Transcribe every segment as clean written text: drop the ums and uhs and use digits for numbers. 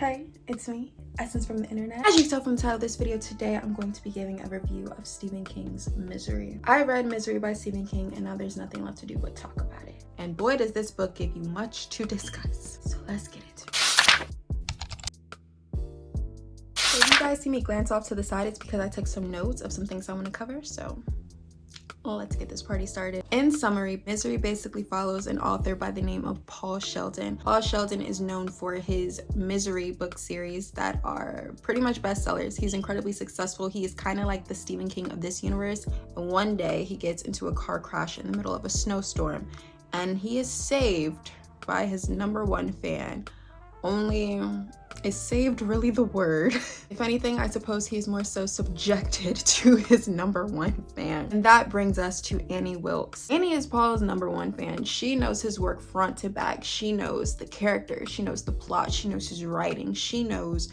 Hi, it's me, Essence from the internet. As you can tell from the title of this video, today I'm going to be giving a review of Stephen King's Misery. I read Misery by Stephen King and now there's nothing left to do but talk about it. And boy, does this book give you much to discuss. So let's get into it. So if you guys see me glance off to the side, it's because I took some notes of some things I want to cover. So let's get this party started. In summary, Misery basically follows an author by the name of Paul Sheldon. Paul Sheldon is known for his Misery book series that are pretty much bestsellers. He's incredibly successful. He is kind of like the Stephen King of this universe. And one day he gets into a car crash in the middle of a snowstorm and he is saved by his #1 fan. Only, is saved really the word? If anything, I suppose he's more so subjected to his #1 fan. And that brings us to Annie Wilkes. Annie is Paul's #1 fan. She knows his work front to back. She knows the characters, she knows the plot, she knows his writing, she knows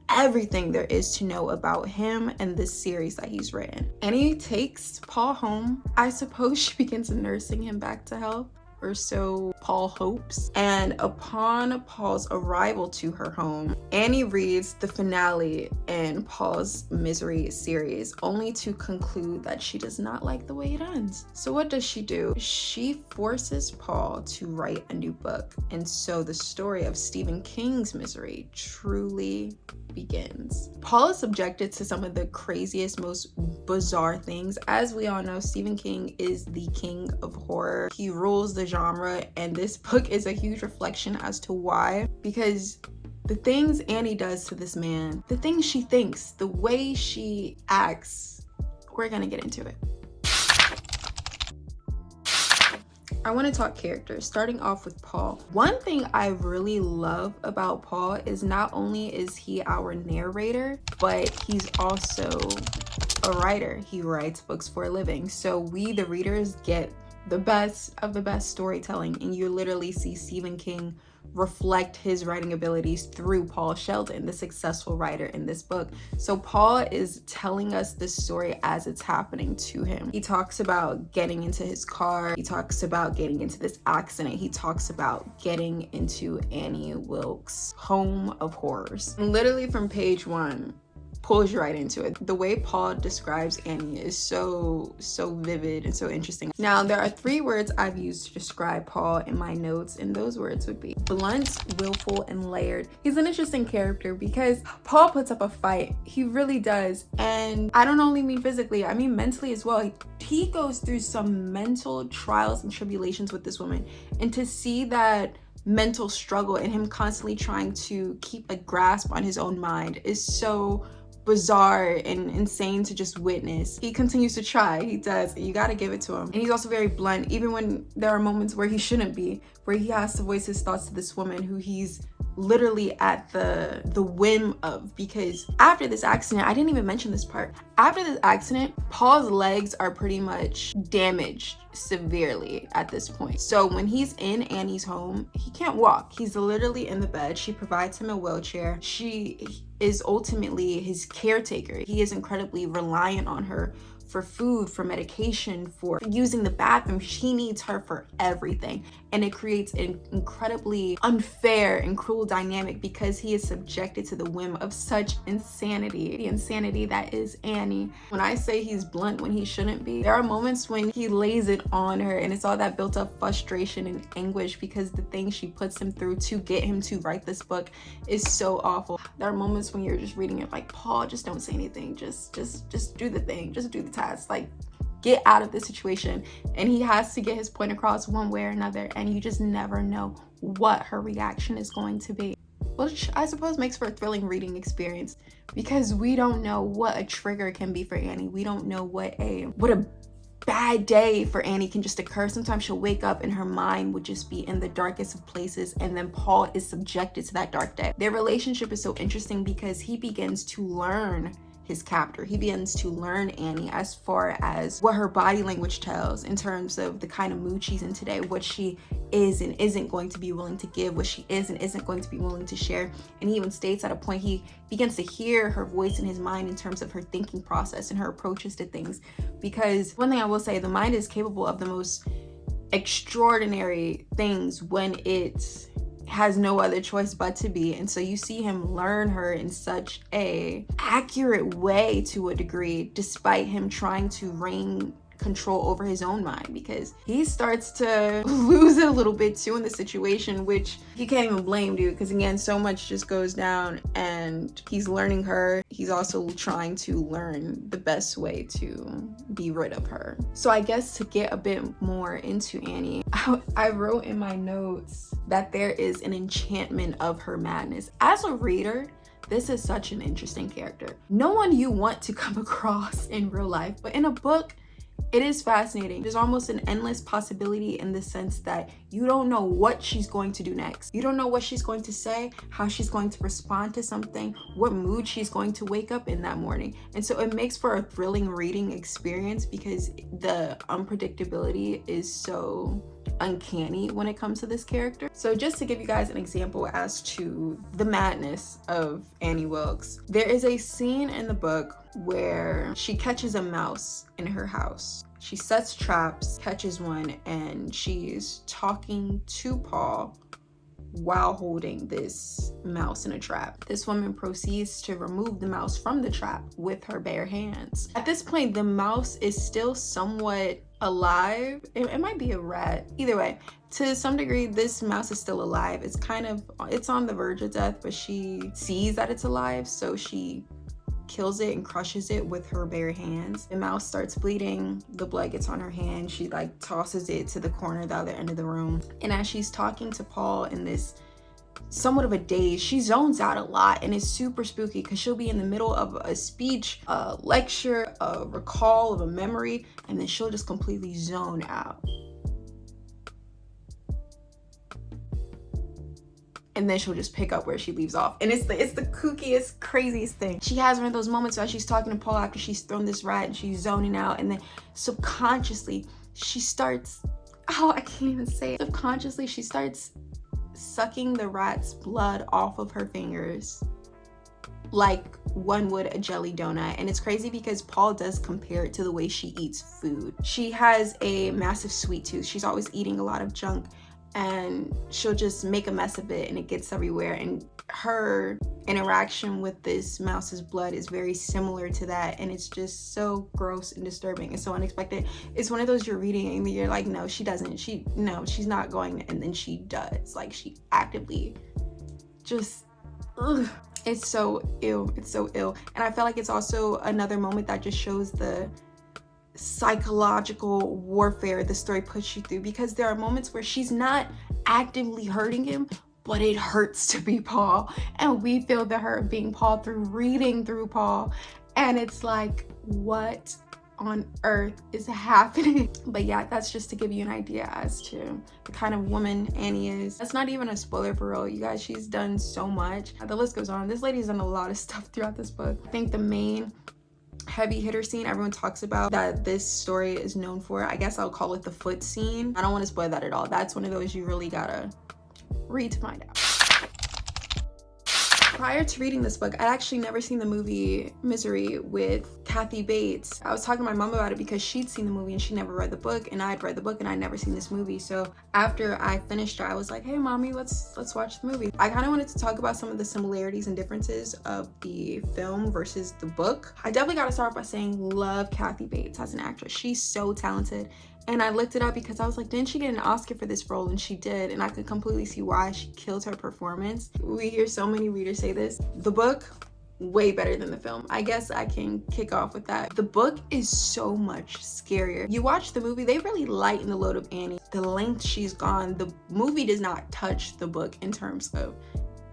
everything there is to know about him and this series that he's written. Annie takes Paul home. I suppose she begins nursing him back to health, or so Paul hopes. And upon Paul's arrival to her home, Annie reads the finale in Paul's Misery series, only to conclude that she does not like the way it ends. So what does she do? She forces Paul to write a new book. And so the story of Stephen King's Misery truly begins. Paul is subjected to some of the craziest, most bizarre things. As we all know, Stephen King is the king of horror. He rules the genre, and this book is a huge reflection as to why. Because the things Annie does to this man, the things she thinks, the way she acts, we're gonna get into it. I want to talk characters, starting off with Paul. One thing I really love about Paul is not only is he our narrator, but he's also a writer. He writes books for a living. So we, the readers, get the best of the best storytelling, and you literally see Stephen King reflect his writing abilities through Paul Sheldon, the successful writer in this book. So Paul is telling us this story as it's happening to him. He talks about getting into his car. He talks about getting into this accident. He talks about getting into Annie Wilkes' home of horrors. And literally from page 1, pulls you right into it. The way Paul describes Annie is so vivid and so interesting. Now, there are 3 words I've used to describe Paul in my notes, and those words would be blunt, willful, and layered. He's an interesting character because Paul puts up a fight. He really does. And I don't only mean physically, I mean mentally as well. He goes through some mental trials and tribulations with this woman. And to see that mental struggle and him constantly trying to keep a grasp on his own mind is so bizarre and insane to just witness. He continues to try. He does. You gotta give it to him. And he's also very blunt, even when there are moments where he shouldn't be, where he has to voice his thoughts to this woman who he's literally at the whim of. Because after this accident, I didn't even mention this part, after this accident, Paul's legs are pretty much damaged severely at this point. So when he's in Annie's home, he can't walk. He's literally in the bed. She provides him a wheelchair. She is ultimately his caretaker. He is incredibly reliant on her for food, for medication, for using the bathroom. He needs her for everything. And it creates an incredibly unfair and cruel dynamic because he is subjected to the whim of such insanity, the insanity that is Annie. When I say he's blunt when he shouldn't be, there are moments when he lays it on her, and it's all that built up frustration and anguish because the things she puts him through to get him to write this book is so awful. There are moments when you're just reading it like, Paul, just don't say anything. Just do the thing. Just do the task. Like, get out of this situation. And he has to get his point across one way or another, and you just never know what her reaction is going to be, which I suppose makes for a thrilling reading experience because we don't know what a trigger can be for Annie. We don't know what a bad day for Annie can just occur. Sometimes she'll wake up and her mind would just be in the darkest of places, and then Paul is subjected to that dark day. Their relationship is so interesting because he begins to learn his captor. He begins to learn Annie as far as what her body language tells in terms of the kind of mood she's in today, what she is and isn't going to be willing to give, what she is and isn't going to be willing to share. And he even states at a point he begins to hear her voice in his mind in terms of her thinking process and her approaches to things. Because one thing I will say, the mind is capable of the most extraordinary things when it has no other choice but to be. And so you see him learn her in such a accurate way to a degree, despite him trying to reign control over his own mind, because he starts to lose it a little bit too in the situation, which you can't even blame, dude, because again, so much just goes down and he's learning her. He's also trying to learn the best way to be rid of her. So I guess to get a bit more into Annie, I wrote in my notes that there is an enchantment of her madness. As a reader, this is such an interesting character. No one you want to come across in real life, but in a book, it is fascinating. There's almost an endless possibility in the sense that you don't know what she's going to do next. You don't know what she's going to say, how she's going to respond to something, what mood she's going to wake up in that morning. And so it makes for a thrilling reading experience because the unpredictability is so uncanny when it comes to this character. So just to give you guys an example as to the madness of Annie Wilkes, there is a scene in the book where she catches a mouse in her house. She sets traps, catches one, and she's talking to Paul while holding this mouse in a trap. This woman proceeds to remove the mouse from the trap with her bare hands. At this point, the mouse is still somewhat alive. It might be a rat. Either way, to some degree, this mouse is still alive. It's on the verge of death, but she sees that it's alive, so she kills it and crushes it with her bare hands. The mouse starts bleeding, the blood gets on her hand, she like tosses it to the corner, the other end of the room. And as she's talking to Paul in this somewhat of a daze, she zones out a lot, and it's super spooky because she'll be in the middle of a speech, a lecture, a recall of a memory, and then she'll just completely zone out. And then she'll just pick up where she leaves off. And it's the kookiest, craziest thing. She has one of those moments where she's talking to Paul after she's thrown this rat and she's zoning out, and then subconsciously she starts, I can't even say it. Subconsciously she starts sucking the rat's blood off of her fingers like one would a jelly donut. And it's crazy because Paul does compare it to the way she eats food. She has a massive sweet tooth. She's always eating a lot of junk, and she'll just make a mess of it and it gets everywhere. And her interaction with this mouse's blood is very similar to that, and it's just so gross and disturbing and so unexpected. It's one of those you're reading and you're like, no, she doesn't. She's not going, and then she does. Like, she actively just, ugh. It's so ill. It's so ill. And I feel like it's also another moment that just shows the psychological warfare the story puts you through, because there are moments where she's not actively hurting him, but it hurts to be Paul, and we feel the hurt of being Paul through reading through Paul, and it's like, what on earth is happening? But yeah, that's just to give you an idea as to the kind of woman Annie is. That's not even a spoiler for real, you guys. She's done so much. The list goes on. This lady's done a lot of stuff throughout this book. I think the main heavy hitter scene everyone talks about that this story is known for, I guess I'll call it the foot scene. I don't want to spoil that at all. That's one of those you really gotta read to find out. Prior to reading this book, I'd actually never seen the movie Misery with Kathy Bates. I was talking to my mom about it because she'd seen the movie and she never read the book, and I'd read the book and I'd never seen this movie. So after I finished it, I was like, hey mommy, let's watch the movie. I kind of wanted to talk about some of the similarities and differences of the film versus the book. I definitely got to start off by saying, love Kathy Bates as an actress. She's so talented. And I looked it up because I was like, didn't she get an Oscar for this role? And she did, and I could completely see why. She killed her performance. We hear so many readers say this. The book, way better than the film. I guess I can kick off with that. The book is so much scarier. You watch the movie, they really lighten the load of Annie. The length she's gone, the movie does not touch the book in terms of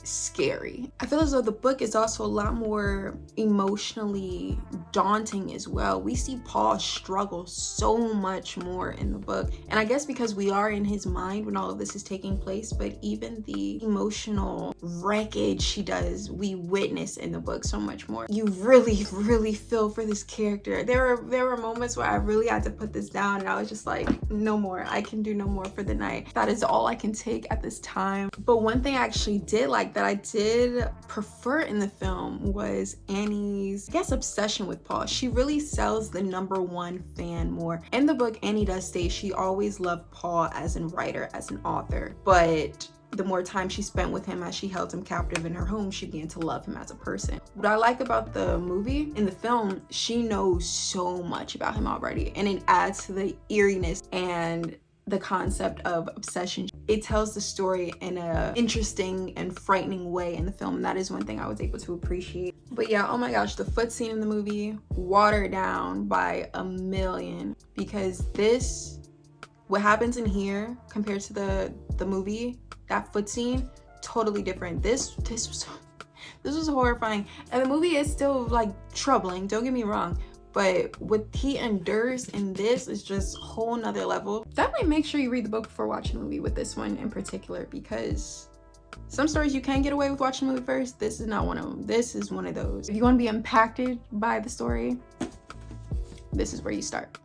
scary. I feel as though the book is also a lot more emotionally daunting as well. We see Paul struggle so much more in the book, and I guess because we are in his mind when all of this is taking place, but even the emotional wreckage she does, we witness in the book so much more. You really feel for this character. There were moments where I really had to put this down, and I was just like, no more. I can do no more for the night. That is all I can take at this time. But one thing I actually did like that I did prefer in the film was Annie's, I guess, obsession with Paul. She really sells the #1 fan more. In the book, Annie does say she always loved Paul as a writer, as an author, but the more time she spent with him as she held him captive in her home, she began to love him as a person. What I like about the movie, in the film, she knows so much about him already, and it adds to the eeriness and the concept of obsession. It tells the story in a interesting and frightening way in the film, and that is one thing I was able to appreciate. But yeah, oh my gosh, the foot scene in the movie, watered down by a million, because what happens in here compared to the movie, that foot scene, totally different. This was horrifying, and the movie is still like troubling, don't get me wrong, but what he endures in this is just a whole nother level. Definitely make sure you read the book before watching the movie with this one in particular, because some stories you can get away with watching the movie first. This is not one of them. This is one of those. If you want to be impacted by the story, this is where you start.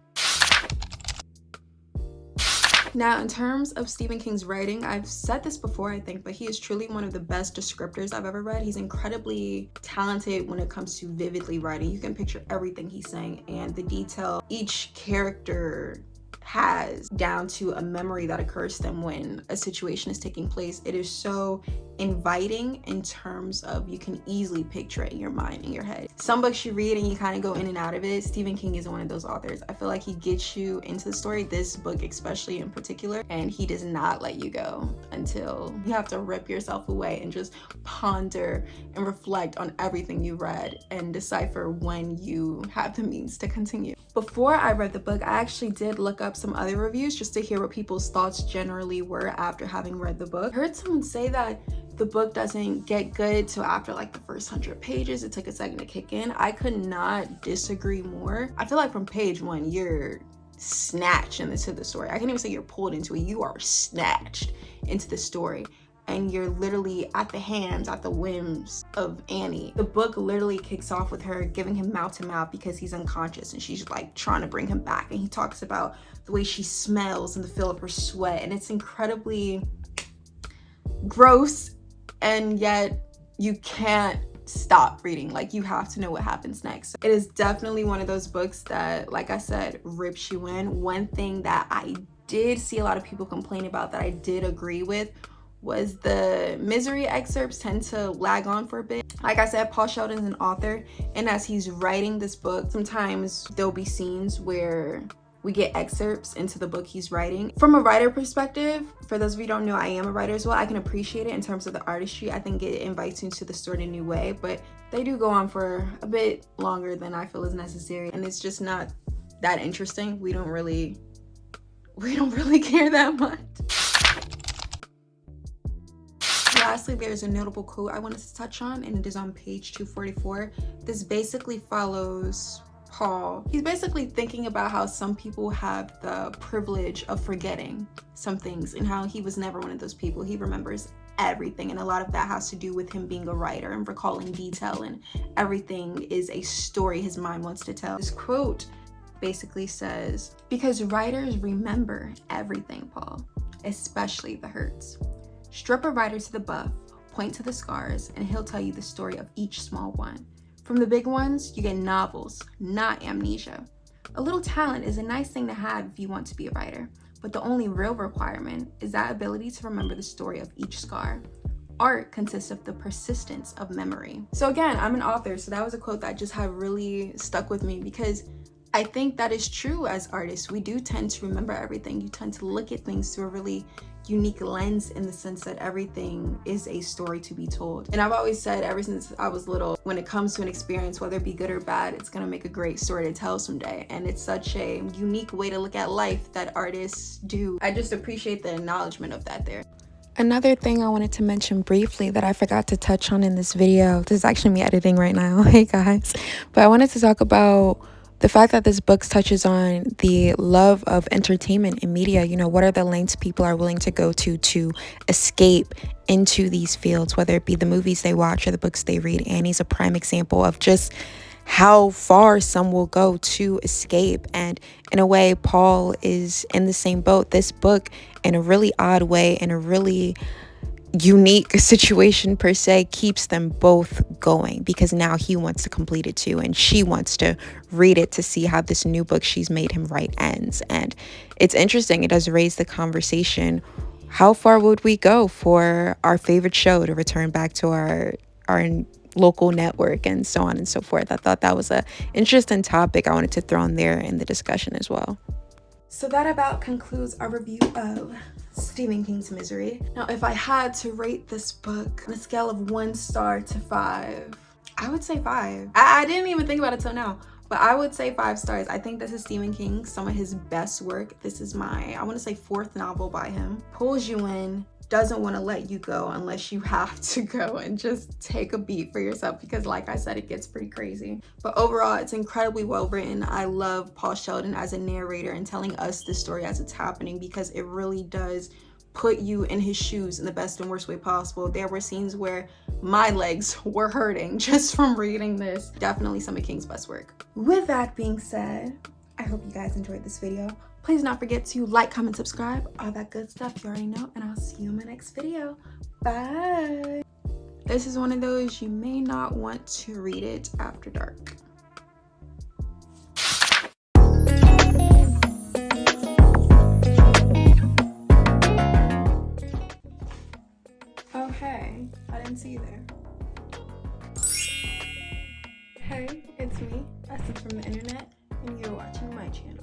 Now, in terms of Stephen King's writing, I've said this before, I think, but he is truly one of the best descriptors I've ever read. He's incredibly talented when it comes to vividly writing. You can picture everything he's saying and the detail each character has down to a memory that occurs to them when a situation is taking place. It is so inviting in terms of you can easily picture it in your mind, in your head. Some books you read and you kind of go in and out of it. Stephen King is one of those authors. I feel like he gets you into the story, this book especially in particular, and he does not let you go until you have to rip yourself away and just ponder and reflect on everything you read and decipher when you have the means to continue. Before I read the book, I actually did look up some other reviews just to hear what people's thoughts generally were after having read the book. I heard someone say that the book doesn't get good till after like the first 100 pages. It took a second to kick in. I could not disagree more. I feel like from page 1, you're snatched into the story. I can't even say you're pulled into it. You are snatched into the story. And you're literally at the hands, at the whims of Annie. The book literally kicks off with her giving him mouth to mouth because he's unconscious, and she's like trying to bring him back. And he talks about the way she smells and the feel of her sweat. And it's incredibly gross, and yet you can't stop reading. Like, you have to know what happens next. It is definitely one of those books that, like I said, rips you in. One thing that I did see a lot of people complain about that I did agree with was the misery excerpts tend to lag on for a bit. Like I said, Paul Sheldon's an author, and as he's writing this book, sometimes there'll be scenes where we get excerpts into the book he's writing. From a writer perspective, for those of you who don't know, I am a writer as well. I can appreciate it in terms of the artistry. I think it invites you into the story in a new way, but they do go on for a bit longer than I feel is necessary, and it's just not that interesting. We don't really care that much. Lastly, there's a notable quote I wanted to touch on, and it is on page 244. This basically follows Paul. He's basically thinking about how some people have the privilege of forgetting some things, and how he was never one of those people. He remembers everything, and a lot of that has to do with him being a writer and recalling detail, and everything is a story his mind wants to tell. This quote basically says, "Because writers remember everything, Paul, especially the hurts. Strip a writer to the buff, point to the scars, and he'll tell you the story of each small one. From the big ones, you get novels, not amnesia. A little talent is a nice thing to have if you want to be a writer, but the only real requirement is that ability to remember the story of each scar. Art consists of the persistence of memory." So again, I'm an author, so that was a quote that just had really stuck with me, because I think that is true as artists. We do tend to remember everything. You tend to look at things through a really unique lens, in the sense that everything is a story to be told. And I've always said, ever since I was little, when it comes to an experience, whether it be good or bad, it's gonna make a great story to tell someday. And it's such a unique way to look at life that artists do. I just appreciate the acknowledgement of that there. Another thing I wanted to mention briefly that I forgot to touch on in this video, this is actually me editing right now, hey guys, but I wanted to talk about the fact that this book touches on the love of entertainment and media. You know, what are the lengths people are willing to go to escape into these fields, whether it be the movies they watch or the books they read. Annie's a prime example of just how far some will go to escape. And in a way, Paul is in the same boat. This book, in a really odd way, in a really unique situation per se, keeps them both going, because now he wants to complete it too, and she wants to read it to see how this new book she's made him write ends. And it's interesting, it does raise the conversation, how far would we go for our favorite show to return back to our local network and so on and so forth. I thought that was a interesting topic I wanted to throw in there in the discussion as well. So that about concludes our review of Stephen King's Misery. Now, if I had to rate this book on a scale of 1 star to 5, I would say 5. I didn't even think about it till now, but I would say 5 stars. I think this is Stephen King, some of his best work. This is my, I want to say, 4th novel by him. Pulls you in, doesn't want to let you go unless you have to go and just take a beat for yourself, because like I said, it gets pretty crazy. But overall, it's incredibly well written. I love Paul Sheldon as a narrator and telling us the story as it's happening, because it really does put you in his shoes in the best and worst way possible. There were scenes where my legs were hurting just from reading this. Definitely some of King's best work. With that being said, I hope you guys enjoyed this video. Please do not forget to like, comment, subscribe, all that good stuff you already know, and I'll see you in my next video. Bye. This is one of those you may not want to read it after dark. Oh, hey, I didn't see you there. Hey, it's me, Essence from the internet, and you're watching my channel.